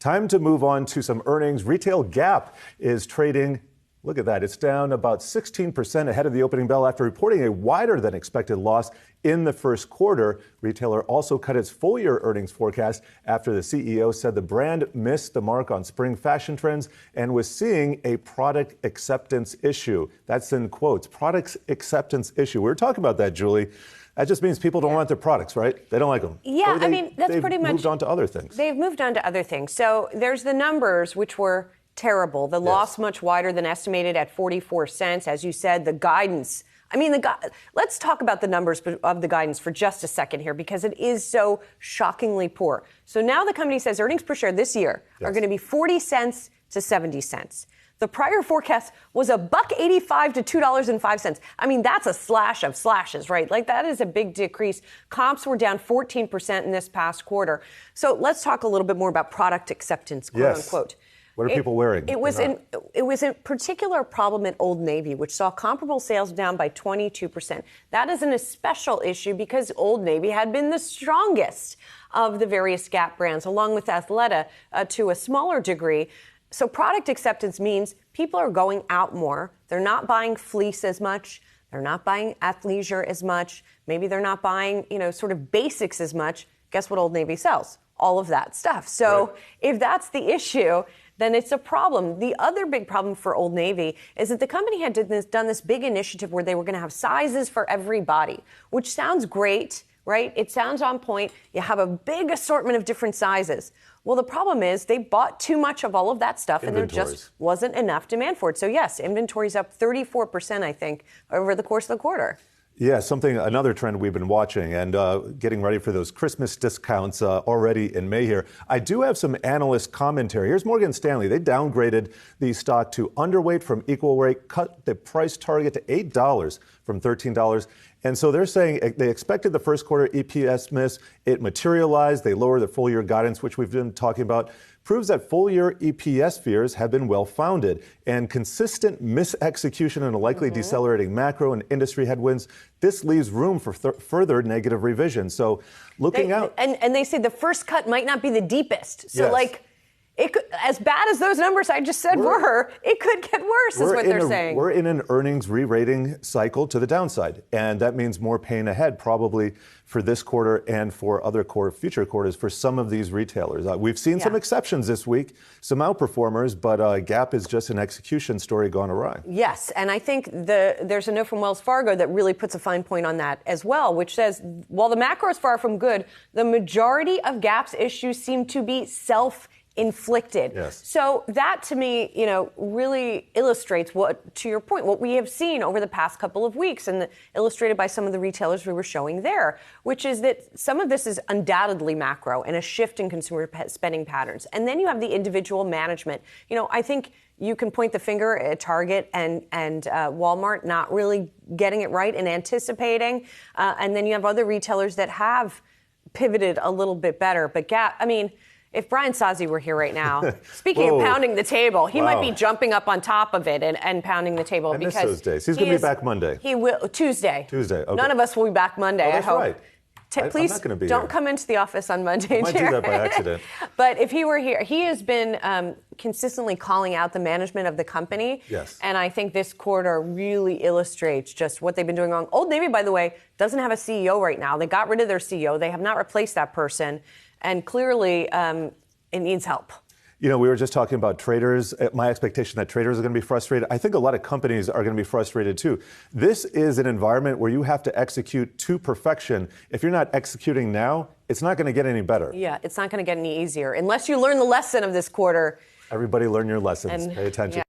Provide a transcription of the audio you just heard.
Time to move on to some earnings. Retail Gap is trading, look at that, it's down about 16% ahead of the opening bell after reporting a wider than expected loss in the first quarter. Retailer also cut its full year earnings forecast after the CEO said the brand missed the mark on spring fashion trends and was seeing a product acceptance issue. That's in quotes, product acceptance issue. We were talking about that, Julie. That just means people don't want their products, right? They don't like them. Yeah, I mean, that's pretty much... They've moved on to other things. They've moved on to other things. So there's the numbers, which were terrible. The loss much wider than estimated at 44 cents. As you said, the guidance... I mean, let's talk about the numbers of the guidance for just a second here, because it is so shockingly poor. So now the company says earnings per share this year are going to be 40 cents to 70 cents. The prior forecast was $1.85 to $2.05. I mean, that's a slash of slashes, right? Like, that is a big decrease. Comps were down 14% in this past quarter. So let's talk a little bit more about product acceptance, quote unquote. What are people wearing? It was a particular problem at Old Navy, which saw comparable sales down by 22%. That is an especial issue because Old Navy had been the strongest of the various Gap brands, along with Athleta to a smaller degree. So product acceptance means people are going out more. They're not buying fleece as much. They're not buying athleisure as much. Maybe they're not buying, sort of basics as much. Guess what Old Navy sells? All of that stuff. So if that's the issue, then it's a problem. The other big problem for Old Navy is that the company had done this big initiative where they were going to have sizes for every body, which sounds great, right? It sounds on point. You have a big assortment of different sizes. Well, the problem is they bought too much of all of that stuff, and there just wasn't enough demand for it. So, yes, inventory's up 34%, I think, over the course of the quarter. Yeah, another trend we've been watching and getting ready for those Christmas discounts already in May here. I do have some analyst commentary. Here's Morgan Stanley. They downgraded the stock to underweight from equal weight, cut the price target to $8 from $13. And so they're saying they expected the first quarter EPS miss. It materialized. They lowered the full year guidance, which we've been talking about. Proves that full year EPS fears have been well founded, and consistent misexecution and a likely decelerating macro and industry headwinds. This leaves room for further negative revision. So looking out. And they say the first cut might not be the deepest. So it could, as bad as those numbers I just said were, it could get worse, is what they're saying. We're in an earnings re-rating cycle to the downside, and that means more pain ahead probably for this quarter and for other future quarters for some of these retailers. We've seen some exceptions this week, some outperformers, but Gap is just an execution story gone awry. Yes, and I think there's a note from Wells Fargo that really puts a fine point on that as well, which says, while the macro is far from good, the majority of Gap's issues seem to be self-inflicted. Yes. So that, to me, really illustrates to your point, what we have seen over the past couple of weeks, and illustrated by some of the retailers we were showing there, which is that some of this is undoubtedly macro and a shift in consumer spending patterns. And then you have the individual management. I think you can point the finger at Target and Walmart not really getting it right and anticipating. And then you have other retailers that have pivoted a little bit better. But Gap, if Brian Sazi were here right now, speaking of pounding the table, he might be jumping up on top of it and pounding the table. I miss those days. He's going to be back Monday. He will. Tuesday. Okay. None of us will be back Monday, that's I hope. Right. Please I'm not gonna be don't here. come into the office on Monday, I might do that by accident. But if he were here, he has been consistently calling out the management of the company. Yes. And I think this quarter really illustrates just what they've been doing wrong. Old Navy, by the way, doesn't have a CEO right now. They got rid of their CEO. They have not replaced that person. And clearly, it needs help. We were just talking about traders. My expectation that traders are going to be frustrated. I think a lot of companies are going to be frustrated too. This is an environment where you have to execute to perfection. If you're not executing now, it's not going to get any better. Yeah, it's not going to get any easier unless you learn the lesson of this quarter. Everybody learn your lessons. Pay attention.